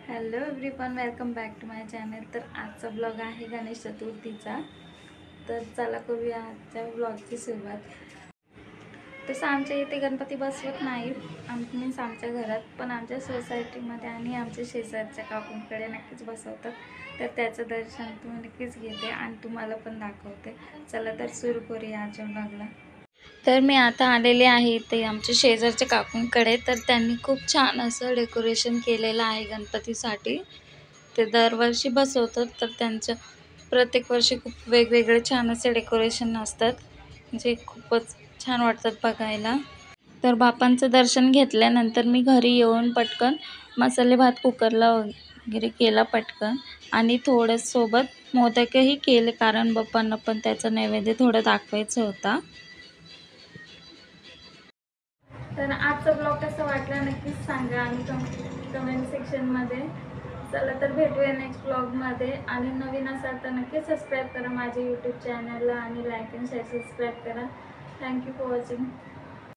Hello everyone, welcome back to my channel. तर आजचा blog आहे गणेश चतुर्थीचा। तर चला करूया आजच्या ब्लॉगची सुरुवात। तसं आमच्या इथे गणपती बसवत नाही मीन्स आमच्या घरात, पण आमच्या सोसायटीमध्ये आणि आमच्या शेजारच्या काकूंकडे नक्कीच बसवतात। तर त्याचं दर्शन तुम्ही नक्कीच घेते आणि तुम्हाला पण दाखवते। चला तर सुरू करूया आजच्या ब्लॉगला। तर मी आता आलेले आहे इथे आमच्या शेजारच्या काकूंकडे। तर त्यांनी खूप छान असं डेकोरेशन केलेलं आहे गणपतीसाठी। ते दरवर्षी बसवतात, तर त्यांचं प्रत्येक वर्षी खूप वेगवेगळे छान असे डेकोरेशन असतात जे खूपच छान वाटतात बघायला। तर बापांचं दर्शन घेतल्यानंतर मी घरी येऊन पटकन मसाले भात कुकरला वगैरे केला पटकन, आणि थोडं सोबत मोदकही केले, कारण बाप्पांना पण त्याचा नैवेद्य थोडं दाखवायचं होता। तर आजचा ब्लॉग कसा वाटला नक्कीच सांगा आणि कमेंट सेक्शनमध्ये। चला तर भेटूया नेक्स्ट ब्लॉगमध्ये, आणि नवीन असाल तर नक्की सबस्क्राईब करा माझ्या यूट्यूब चॅनलला आणि लाईक अँड शेअर सबस्क्राईब करा। Thank you for watching.